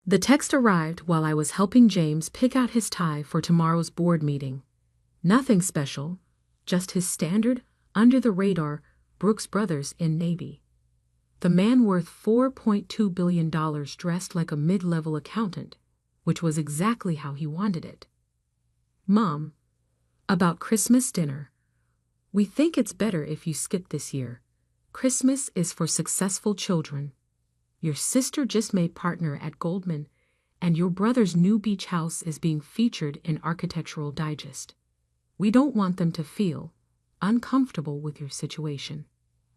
The text arrived while I was helping James pick out his tie for tomorrow's board meeting. Nothing special, just his standard, under-the-radar, Brooks Brothers in Navy. The man worth $4.2 billion dressed like a mid-level accountant, which was exactly how he wanted it. Mom, about Christmas dinner. We think it's better if you skip this year. Christmas is for successful children. Your sister just made partner at Goldman, and your brother's new beach house is being featured in Architectural Digest. We don't want them to feel uncomfortable with your situation.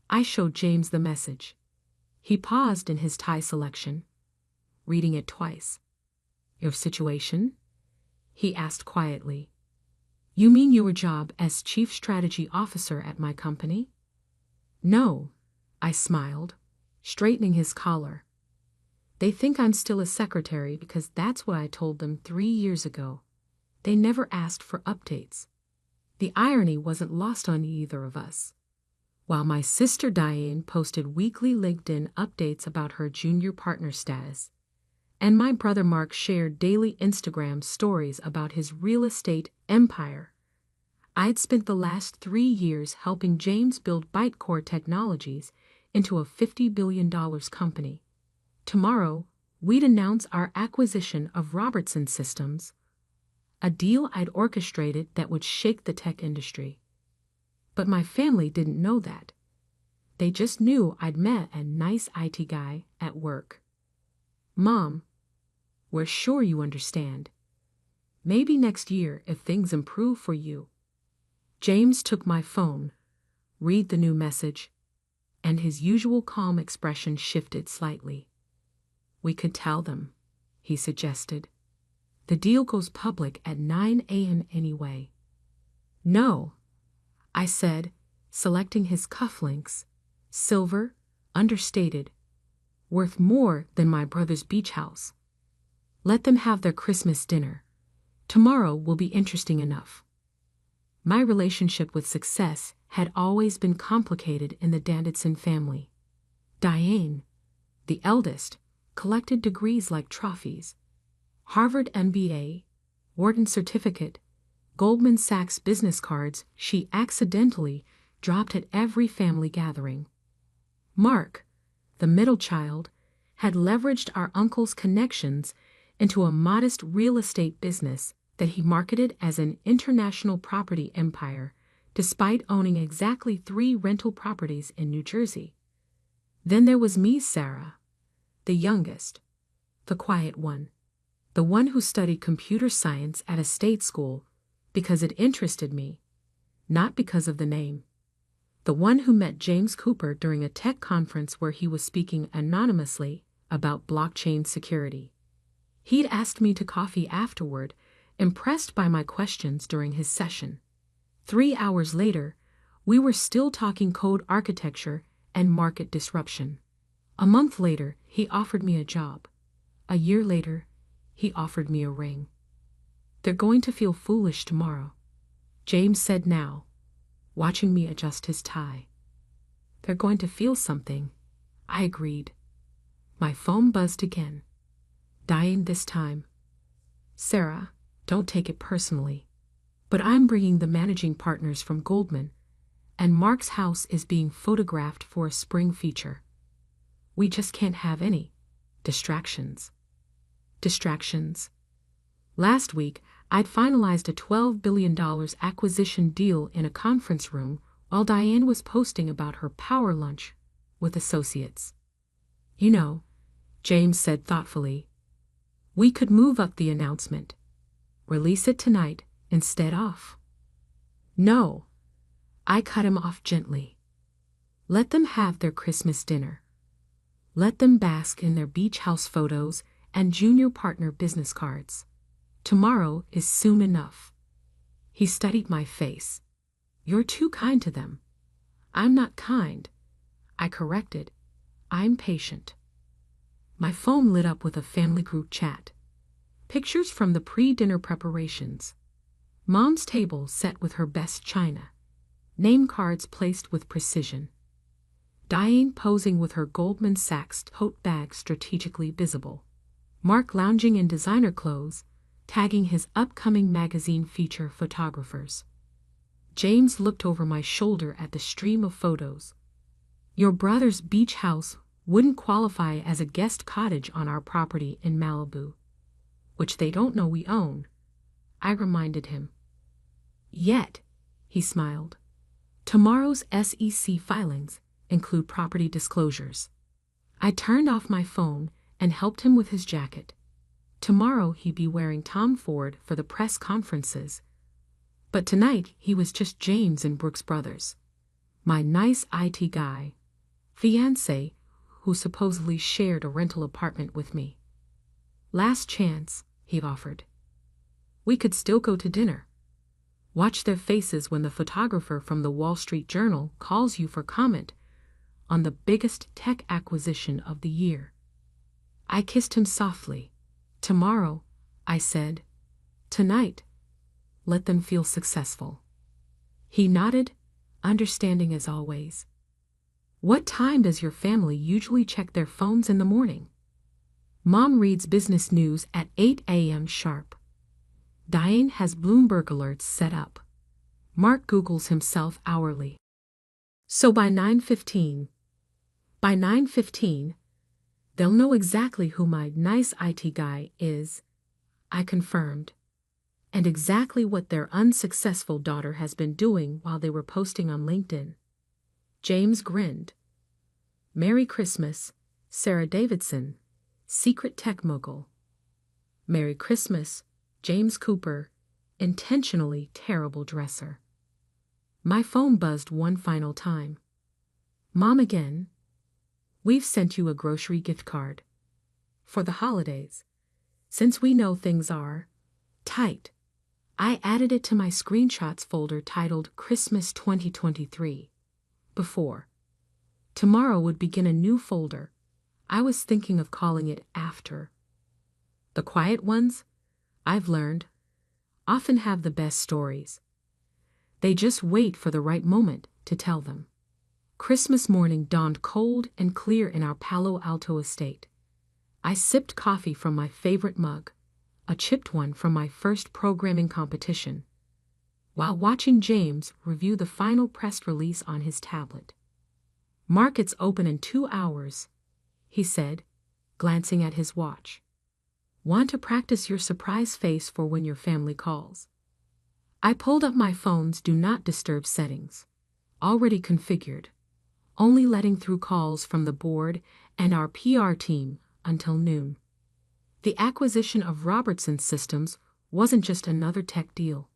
I showed James the message. He paused in his tie selection, reading it twice. Your situation? He asked quietly. You mean your job as Chief Strategy Officer at my company? No, I smiled, straightening his collar. They think I'm still a secretary because that's what I told them 3 years ago. They never asked for updates. The irony wasn't lost on either of us. While my sister Diane posted weekly LinkedIn updates about her junior partner status, and my brother Mark shared daily Instagram stories about his real estate empire, I'd spent the last 3 years helping James build ByteCore Technologies into a $50 billion company. Tomorrow, we'd announce our acquisition of Robertson Systems, a deal I'd orchestrated that would shake the tech industry. But my family didn't know that. They just knew I'd met a nice IT guy at work. Mom, we're sure you understand. Maybe next year if things improve for you. James took my phone, read the new message, and his usual calm expression shifted slightly. We could tell them, he suggested. The deal goes public at 9 a.m. anyway. No, I said, selecting his cufflinks, silver, understated, worth more than my brother's beach house. Let them have their Christmas dinner. Tomorrow will be interesting enough. My relationship with success had always been complicated in the Davidson family. Diane, the eldest, collected degrees like trophies. Harvard MBA, Wharton certificate, Goldman Sachs business cards she accidentally dropped at every family gathering. Mark, the middle child, had leveraged our uncle's connections into a modest real estate business that he marketed as an international property empire, despite owning exactly 3 rental properties in New Jersey. Then there was me, Sarah, the youngest, the quiet one, the one who studied computer science at a state school because it interested me, not because of the name. The one who met James Cooper during a tech conference where he was speaking anonymously about blockchain security. He'd asked me to coffee afterward, impressed by my questions during his session. 3 hours later, we were still talking code architecture and market disruption. A month later, he offered me a job. A year later, he offered me a ring. They're going to feel foolish tomorrow, James said now, watching me adjust his tie. They're going to feel something, I agreed. My phone buzzed again. Diane this time. Sarah, don't take it personally, but I'm bringing the managing partners from Goldman, and Mark's house is being photographed for a spring feature. We just can't have any distractions. Distractions. Last week, I'd finalized a $12 billion acquisition deal in a conference room while Diane was posting about her power lunch with associates. You know, James said thoughtfully, we could move up the announcement. Release it tonight instead of. No, I cut him off gently. Let them have their Christmas dinner. Let them bask in their beach house photos and junior partner business cards. Tomorrow is soon enough. He studied my face. You're too kind to them. I'm not kind. I corrected. I'm patient. My phone lit up with a family group chat. Pictures from the pre-dinner preparations. Mom's table set with her best china. Name cards placed with precision. Diane posing with her Goldman Sachs tote bag strategically visible. Mark lounging in designer clothes, tagging his upcoming magazine feature photographers. James looked over my shoulder at the stream of photos. Your brother's beach house wouldn't qualify as a guest cottage on our property in Malibu, which they don't know we own, I reminded him. Yet, he smiled. Tomorrow's SEC filings include property disclosures. I turned off my phone and helped him with his jacket. Tomorrow he'd be wearing Tom Ford for the press conferences. But tonight he was just James and Brooks Brothers. My nice IT guy, fiancé, who supposedly shared a rental apartment with me. Last chance, he offered. We could still go to dinner. Watch their faces when the photographer from the Wall Street Journal calls you for comment on the biggest tech acquisition of the year. I kissed him softly. Tomorrow, I said. Tonight, let them feel successful. He nodded, understanding as always. What time does your family usually check their phones in the morning? Mom reads business news at 8 a.m. sharp. Diane has Bloomberg alerts set up. Mark Googles himself hourly. So by 9:15, they'll know exactly who my nice IT guy is, I confirmed, and exactly what their unsuccessful daughter has been doing while they were posting on LinkedIn. James grinned. Merry Christmas, Sarah Davidson, secret tech mogul. Merry Christmas, James Cooper, intentionally terrible dresser. My phone buzzed one final time. Mom again. We've sent you a grocery gift card. For the holidays. Since we know things are tight, I added it to my screenshots folder titled Christmas 2023. Before. Tomorrow would begin a new folder. I was thinking of calling it After. The quiet ones, I've learned, often have the best stories. They just wait for the right moment to tell them. Christmas morning dawned cold and clear in our Palo Alto estate. I sipped coffee from my favorite mug, a chipped one from my first programming competition, while watching James review the final press release on his tablet. Markets open in 2 hours, he said, glancing at his watch. Want to practice your surprise face for when your family calls? I pulled up my phone's Do Not Disturb settings, already configured, only letting through calls from the board and our PR team until noon. The acquisition of Robertson Systems wasn't just another tech deal.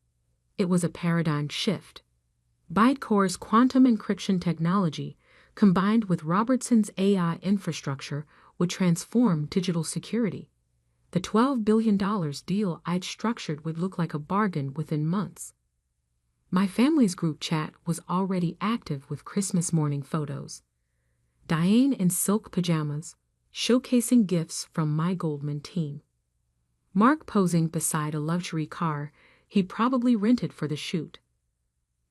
It was a paradigm shift. Bytecore's quantum encryption technology, combined with Robertson's AI infrastructure, would transform digital security. The $12 billion deal I'd structured would look like a bargain within months. My family's group chat was already active with Christmas morning photos. Diane in silk pajamas, showcasing gifts from my Goldman team. Mark posing beside a luxury car he probably rented for the shoot.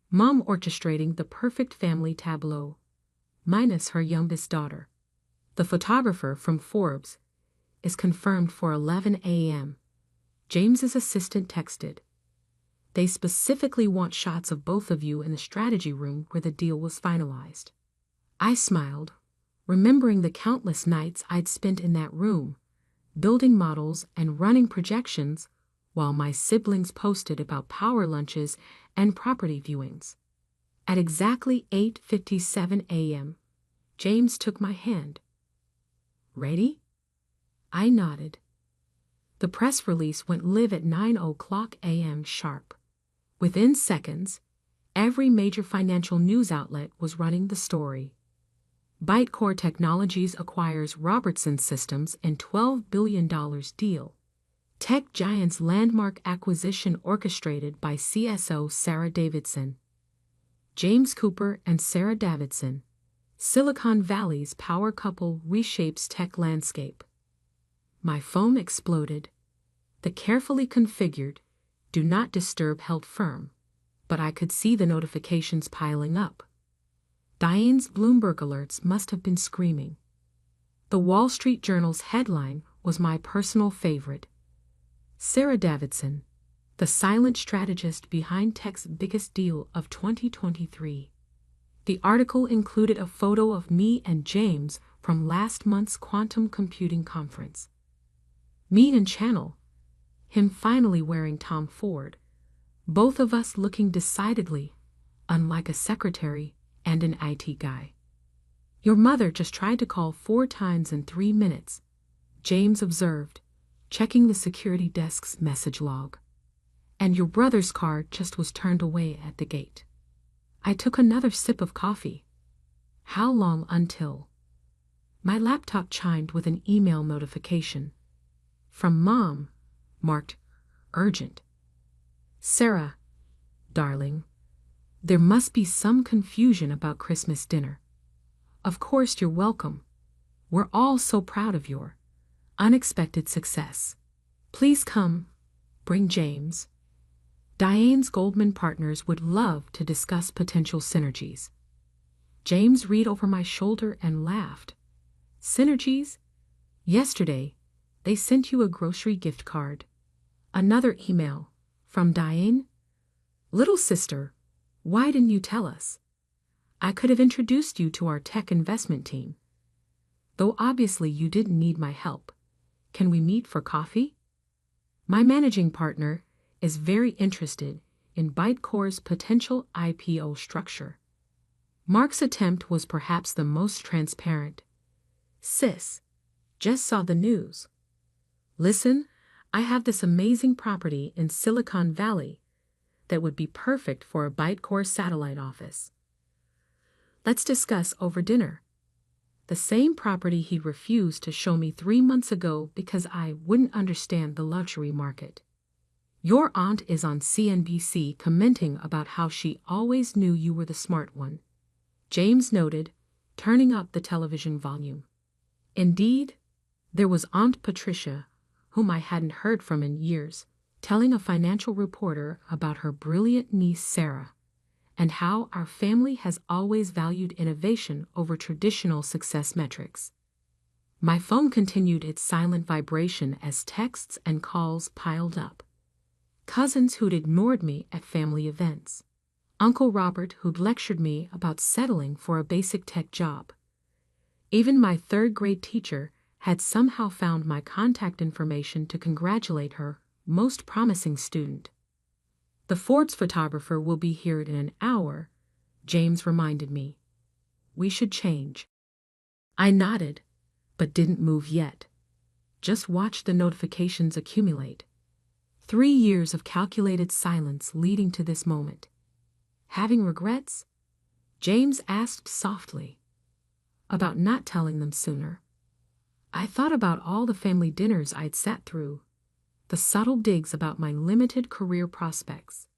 Mom orchestrating the perfect family tableau, minus her youngest daughter. The photographer from Forbes is confirmed for 11 a.m. James's assistant texted. They specifically want shots of both of you in the strategy room where the deal was finalized. I smiled, remembering the countless nights I'd spent in that room, building models and running projections, while my siblings posted about power lunches and property viewings. At exactly 8:57 a.m., James took my hand. Ready? I nodded. The press release went live at 9:00 a.m. sharp. Within seconds, every major financial news outlet was running the story. Bytecore Technologies acquires Robertson Systems in $12 billion deal. Tech giant's landmark acquisition orchestrated by CSO Sarah Davidson. James Cooper and Sarah Davidson. Silicon Valley's power couple reshapes tech landscape. My phone exploded. The carefully configured Do Not Disturb held firm, but I could see the notifications piling up. Diane's Bloomberg alerts must have been screaming. The Wall Street Journal's headline was my personal favorite. Sarah Davidson, the silent strategist behind tech's biggest deal of 2023. The article included a photo of me and James from last month's quantum computing conference. Me and Channel, him finally wearing Tom Ford, both of us looking decidedly unlike a secretary and an IT guy. Your mother just tried to call 4 times in 3 minutes, James observed, checking the security desk's message log. And your brother's car just was turned away at the gate. I took another sip of coffee. How long until? My laptop chimed with an email notification. From Mom, marked urgent. Sarah, darling, there must be some confusion about Christmas dinner. Of course you're welcome. We're all so proud of your unexpected success. Please come, bring James. Diane's Goldman partners would love to discuss potential synergies. James read over my shoulder and laughed. Synergies? Yesterday, they sent you a grocery gift card. Another email from Diane. Little sister, why didn't you tell us? I could have introduced you to our tech investment team. Though obviously you didn't need my help. Can we meet for coffee? My managing partner is very interested in Bytecore's potential IPO structure. Mark's attempt was perhaps the most transparent. Sis, just saw the news. Listen, I have this amazing property in Silicon Valley that would be perfect for a Bytecore satellite office. Let's discuss over dinner. The same property he refused to show me 3 months ago because I wouldn't understand the luxury market. Your aunt is on CNBC commenting about how she always knew you were the smart one. James noted, turning up the television volume. Indeed, there was Aunt Patricia, whom I hadn't heard from in years, telling a financial reporter about her brilliant niece Sarah, and how our family has always valued innovation over traditional success metrics. My phone continued its silent vibration as texts and calls piled up. Cousins who'd ignored me at family events. Uncle Robert who'd lectured me about settling for a basic tech job. Even my 3rd-grade teacher had somehow found my contact information to congratulate her most promising student. The Forbes photographer will be here in an hour, James reminded me. We should change. I nodded, but didn't move yet. Just watched the notifications accumulate. 3 years of calculated silence leading to this moment. Having regrets? James asked softly. About not telling them sooner. I thought about all the family dinners I'd sat through, the subtle digs about my limited career prospects,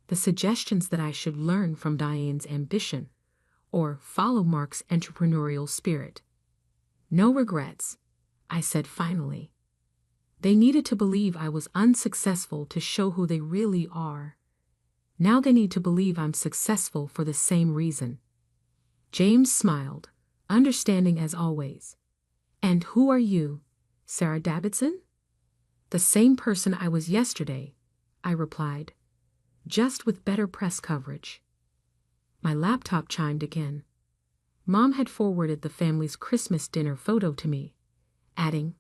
the suggestions that I should learn from Diane's ambition or follow Mark's entrepreneurial spirit. No regrets, I said finally. They needed to believe I was unsuccessful to show who they really are. Now they need to believe I'm successful for the same reason. James smiled, understanding as always. And who are you, Sarah Davidson? The same person I was yesterday, I replied, just with better press coverage. My laptop chimed again. Mom had forwarded the family's Christmas dinner photo to me, adding,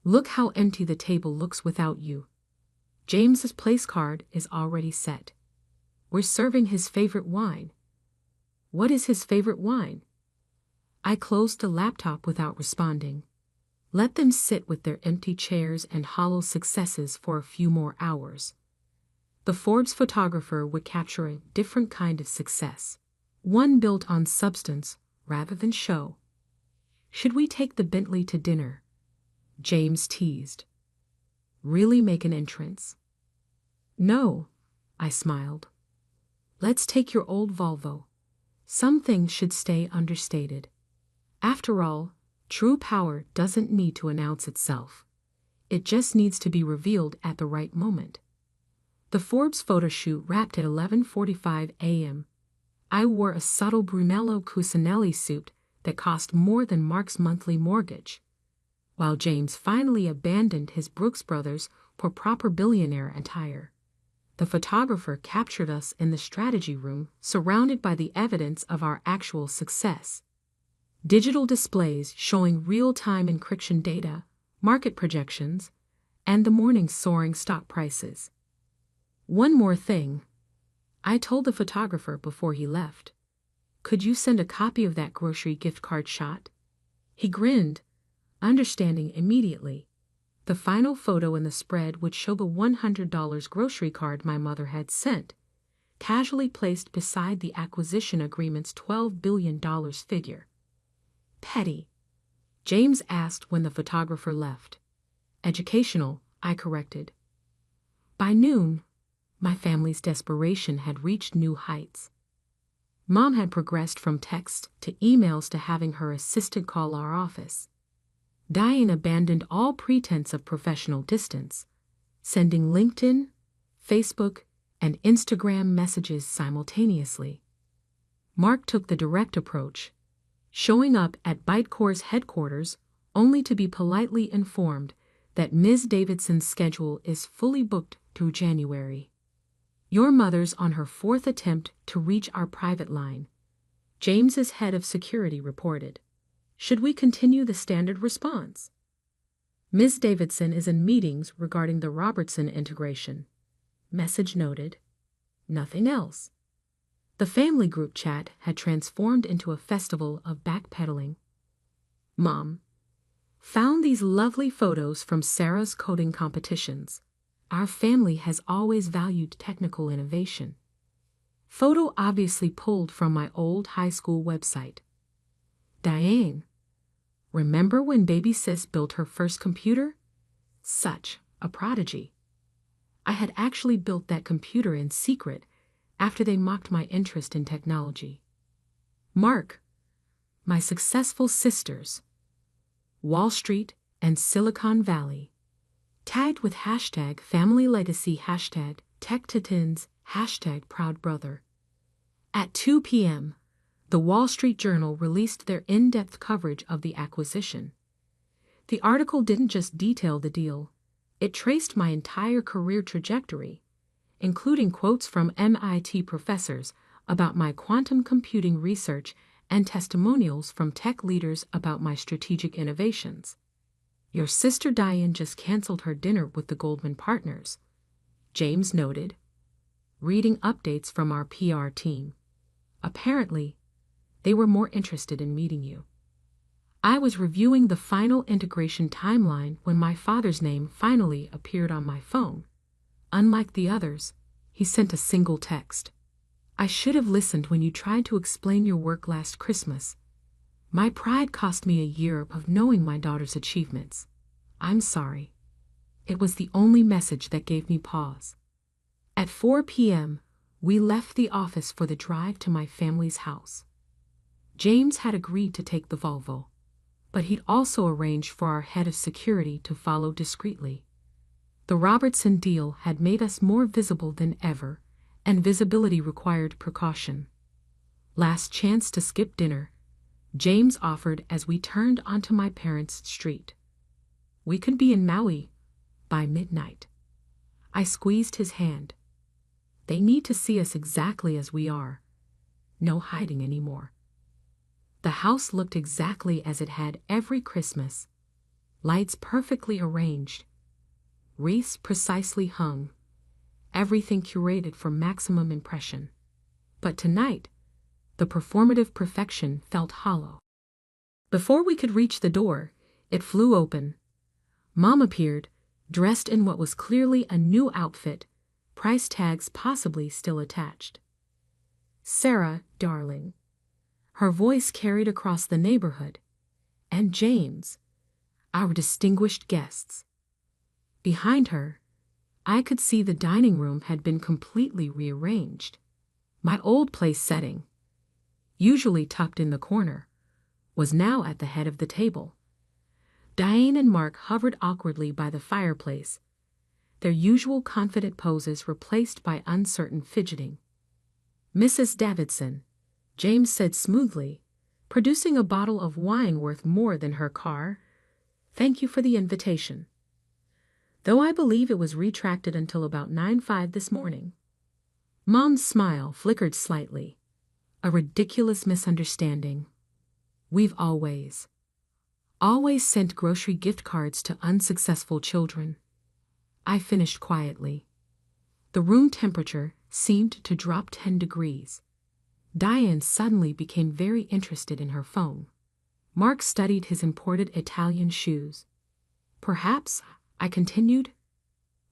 Look how empty the table looks without you. James's place card is already set. We're serving his favorite wine. What is his favorite wine? I closed the laptop without responding. Let them sit with their empty chairs and hollow successes for a few more hours. The Forbes photographer would capture a different kind of success, one built on substance rather than show. Should we take the Bentley to dinner? James teased. Really make an entrance? No, I smiled. Let's take your old Volvo. Some things should stay understated. After all, true power doesn't need to announce itself. It just needs to be revealed at the right moment. The Forbes photo shoot wrapped at 11:45 a.m. I wore a subtle Brunello Cucinelli suit that cost more than Mark's monthly mortgage. while James finally abandoned his Brooks Brothers for proper billionaire attire. The photographer captured us in the strategy room, surrounded by the evidence of our actual success. Digital displays showing real-time encryption data, market projections, and the morning's soaring stock prices. One more thing, I told the photographer before he left. Could you send a copy of that grocery gift card shot? He grinned, understanding immediately. The final photo in the spread would show the $100 grocery card my mother had sent, casually placed beside the acquisition agreement's $12 billion figure. Petty, James asked when the photographer left. Educational, I corrected. By noon, my family's desperation had reached new heights. Mom had progressed from text to emails to having her assistant call our office. Diane abandoned all pretense of professional distance, sending LinkedIn, Facebook, and Instagram messages simultaneously. Mark took the direct approach, showing up at Bytecore's headquarters only to be politely informed that Ms. Davidson's schedule is fully booked through January. Your mother's on her fourth attempt to reach our private line, James's head of security reported. Should we continue the standard response? Ms. Davidson is in meetings regarding the Robertson integration. Message noted. Nothing else. The family group chat had transformed into a festival of backpedaling. Mom, found these lovely photos from Sarah's coding competitions. Our family has always valued technical innovation. Photo obviously pulled from my old high school website. Diane, remember when baby sis built her first computer? Such a prodigy. I had actually built that computer in secret after they mocked my interest in technology. Mark, my successful sisters, Wall Street and Silicon Valley, tagged with hashtag family legacy, hashtag tech titans, hashtag proud brother. At 2 p.m., the Wall Street Journal released their in-depth coverage of the acquisition. The article didn't just detail the deal, it traced my entire career trajectory, including quotes from MIT professors about my quantum computing research and testimonials from tech leaders about my strategic innovations. Your sister Diane just canceled her dinner with the Goldman partners, James noted, reading updates from our PR team. Apparently, they were more interested in meeting you. I was reviewing the final integration timeline when my father's name finally appeared on my phone. Unlike the others, he sent a single text. I should have listened when you tried to explain your work last Christmas. My pride cost me a year of knowing my daughter's achievements. I'm sorry. It was the only message that gave me pause. At 4 p.m., we left the office for the drive to my family's house. James had agreed to take the Volvo, but he'd also arranged for our head of security to follow discreetly. The Robertson deal had made us more visible than ever, and visibility required precaution. Last chance to skip dinner, James offered as we turned onto my parents' street. We could be in Maui by midnight. I squeezed his hand. They need to see us exactly as we are. No hiding anymore. The house looked exactly as it had every Christmas. Lights perfectly arranged. Wreaths precisely hung. Everything curated for maximum impression. But tonight, the performative perfection felt hollow. Before we could reach the door, it flew open. Mom appeared, dressed in what was clearly a new outfit, price tags possibly still attached. Sarah, darling. Her voice carried across the neighborhood. And James, our distinguished guests. Behind her, I could see the dining room had been completely rearranged. My old place setting, usually tucked in the corner, was now at the head of the table. Diane and Mark hovered awkwardly by the fireplace, their usual confident poses replaced by uncertain fidgeting. Mrs. Davidson, James said smoothly, producing a bottle of wine worth more than her car. Thank you for the invitation. Though I believe it was retracted until about 9:05 this morning. Mom's smile flickered slightly. A ridiculous misunderstanding. We've always sent grocery gift cards to unsuccessful children. I finished quietly. The room temperature seemed to drop 10 degrees. Diane suddenly became very interested in her phone. Mark studied his imported Italian shoes. Perhaps, I continued,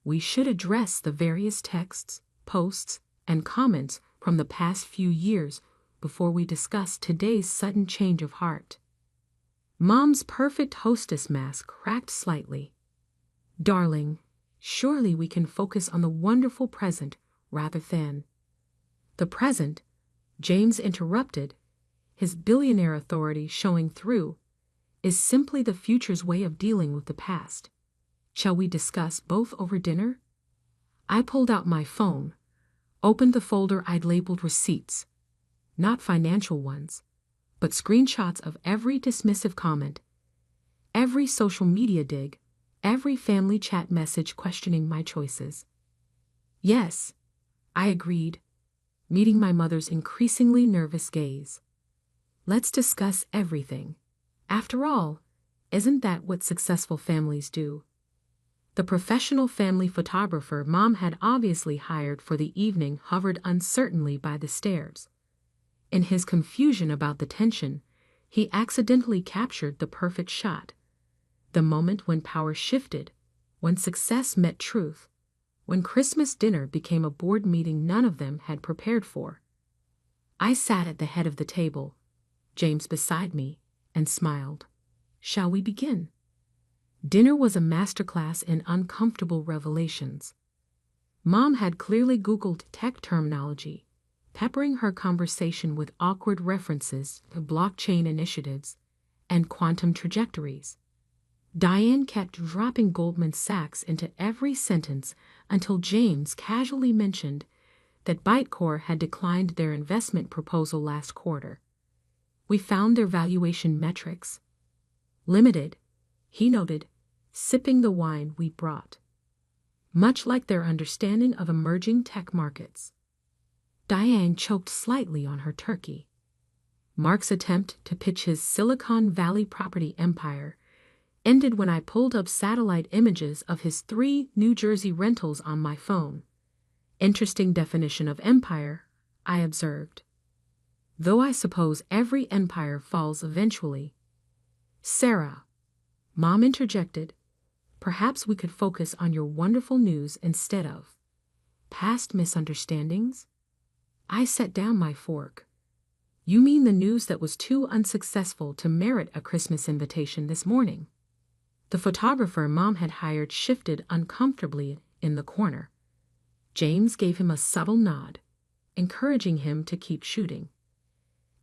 we should address the various texts, posts, and comments from the past few years before we discuss today's sudden change of heart. Mom's perfect hostess mask cracked slightly. Darling, surely we can focus on the wonderful present rather than the present, James interrupted, his billionaire authority showing through, is simply the future's way of dealing with the past. Shall we discuss both over dinner? I pulled out my phone, opened the folder I'd labeled receipts, not financial ones, but screenshots of every dismissive comment, every social media dig, every family chat message questioning my choices. Yes, I agreed, meeting my mother's increasingly nervous gaze. Let's discuss everything. After all, isn't that what successful families do? The professional family photographer Mom had obviously hired for the evening hovered uncertainly by the stairs. In his confusion about the tension, he accidentally captured the perfect shot. The moment when power shifted, when success met truth, when Christmas dinner became a board meeting none of them had prepared for. I sat at the head of the table, James beside me, and smiled. Shall we begin? Dinner was a masterclass in uncomfortable revelations. Mom had clearly Googled tech terminology, peppering her conversation with awkward references to blockchain initiatives and quantum trajectories. Diane kept dropping Goldman Sachs into every sentence until James casually mentioned that Bytecore had declined their investment proposal last quarter. We found their valuation metrics limited, he noted, sipping the wine we brought. Much like their understanding of emerging tech markets. Diane choked slightly on her turkey. Mark's attempt to pitch his Silicon Valley property empire ended when I pulled up satellite images of his 3 New Jersey rentals on my phone. Interesting definition of empire, I observed. Though I suppose every empire falls eventually. Sarah, Mom interjected, perhaps we could focus on your wonderful news instead of past misunderstandings? I set down my fork. You mean the news that was too unsuccessful to merit a Christmas invitation this morning? The photographer Mom had hired shifted uncomfortably in the corner. James gave him a subtle nod, encouraging him to keep shooting.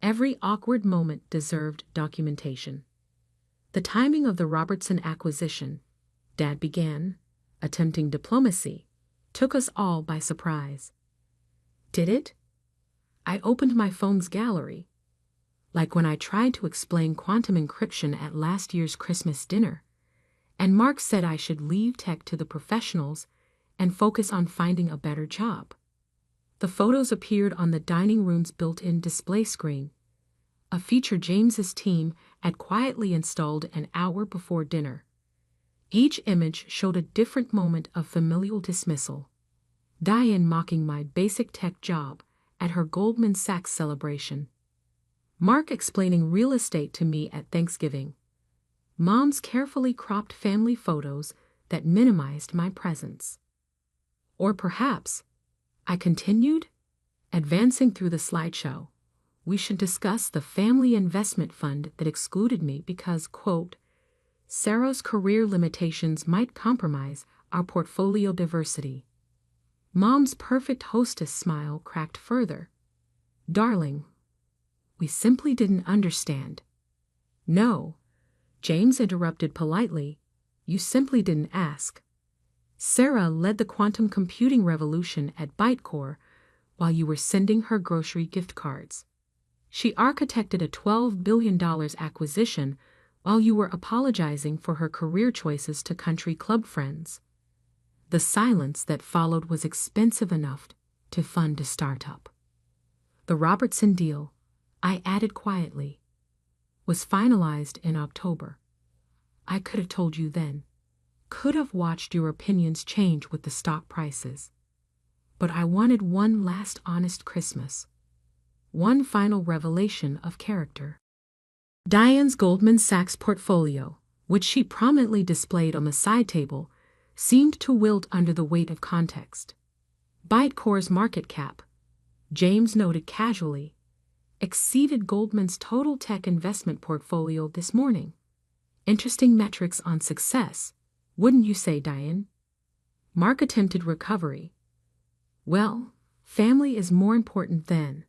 Every awkward moment deserved documentation. The timing of the Robertson acquisition, Dad began, attempting diplomacy, took us all by surprise. Did it? I opened my phone's gallery, like when I tried to explain quantum encryption at last year's Christmas dinner, and Mark said I should leave tech to the professionals and focus on finding a better job. The photos appeared on the dining room's built-in display screen, a feature James's team had quietly installed an hour before dinner. Each image showed a different moment of familial dismissal. Diane mocking my basic tech job at her Goldman Sachs celebration. Mark explaining real estate to me at Thanksgiving. Mom's carefully cropped family photos that minimized my presence. Or perhaps, I continued, advancing through the slideshow, we should discuss the family investment fund that excluded me because, quote, Sarah's career limitations might compromise our portfolio diversity. Mom's perfect hostess smile cracked further. Darling, we simply didn't understand. No, James interrupted politely, you simply didn't ask. Sarah led the quantum computing revolution at Bytecore while you were sending her grocery gift cards. She architected a $12 billion acquisition while you were apologizing for her career choices to country club friends. The silence that followed was expensive enough to fund a startup. The Robertson deal, I added quietly, was finalized in October. I could have told you then, could have watched your opinions change with the stock prices. But I wanted one last honest Christmas. One final revelation of character. Diane's Goldman Sachs portfolio, which she prominently displayed on the side table, seemed to wilt under the weight of context. Bitcore's market cap, James noted casually, exceeded Goldman's total tech investment portfolio this morning. Interesting metrics on success, wouldn't you say, Diane? Mark attempted recovery. Well, family is more important than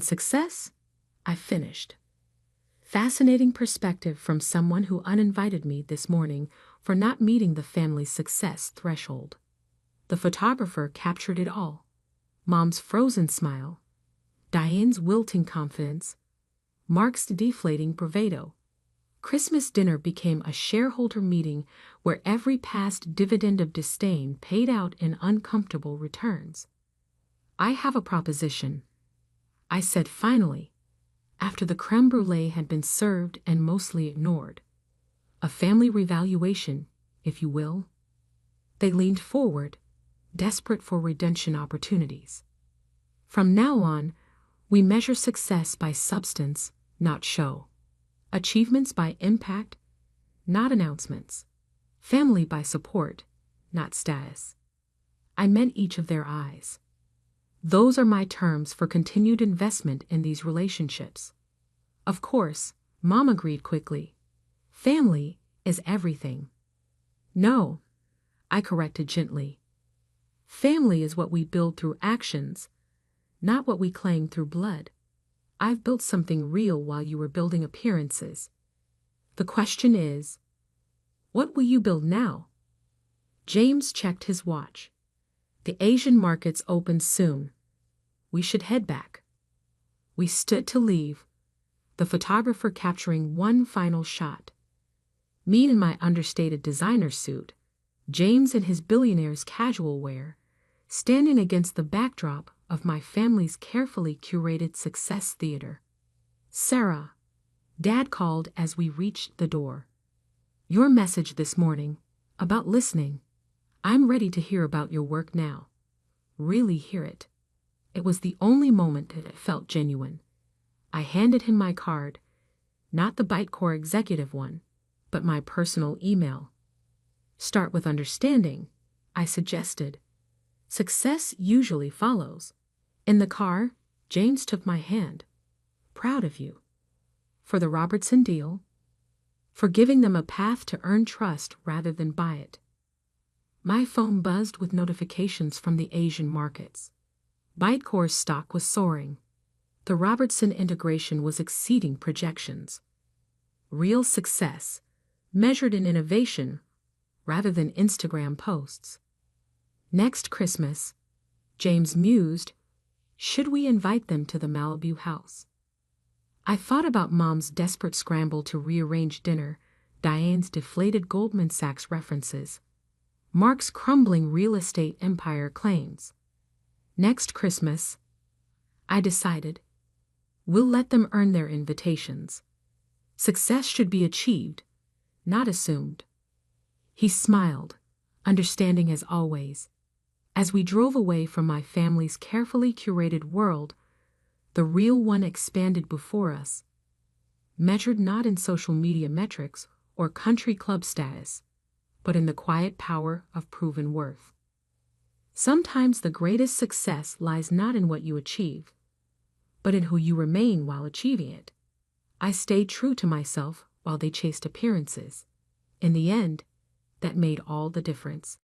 success, I finished. Fascinating perspective from someone who uninvited me this morning for not meeting the family's success threshold. The photographer captured it all. Mom's frozen smile, Diane's wilting confidence, Mark's deflating bravado. Christmas dinner became a shareholder meeting where every past dividend of disdain paid out in uncomfortable returns. I have a proposition, I said finally, after the creme brulee had been served and mostly ignored. A family revaluation, if you will. They leaned forward, desperate for redemption opportunities. From now on, we measure success by substance, not show. Achievements by impact, not announcements. Family by support, not status. I met each of their eyes. Those are my terms for continued investment in these relationships. Of course, Mom agreed quickly. Family is everything. No, I corrected gently. Family is what we build through actions, not what we claim through blood. I've built something real while you were building appearances. The question is, what will you build now? James checked his watch. The Asian markets opened soon. We should head back. We stood to leave, the photographer capturing one final shot. Me in my understated designer suit, James in his Billionaire's casual wear, standing against the backdrop of my family's carefully curated success theater. Sarah, Dad called as we reached the door. Your message this morning, about listening. I'm ready to hear about your work now. Really hear it. It was the only moment that it felt genuine. I handed him my card, not the Bitcore executive one, but my personal email. Start with understanding, I suggested. Success usually follows. In the car, James took my hand. Proud of you. For the Robertson deal. For giving them a path to earn trust rather than buy it. My phone buzzed with notifications from the Asian markets. Bitcore's stock was soaring. The Robertson integration was exceeding projections. Real success, measured in innovation rather than Instagram posts. Next Christmas, James mused, should we invite them to the Malibu house? I thought about Mom's desperate scramble to rearrange dinner, Diane's deflated Goldman Sachs references, Mark's crumbling real estate empire claims. Next Christmas, I decided, we'll let them earn their invitations. Success should be achieved, not assumed. He smiled, understanding as always. As we drove away from my family's carefully curated world, the real one expanded before us, measured not in social media metrics or country club status, but in the quiet power of proven worth. Sometimes the greatest success lies not in what you achieve, but in who you remain while achieving it. I stayed true to myself while they chased appearances. In the end, that made all the difference.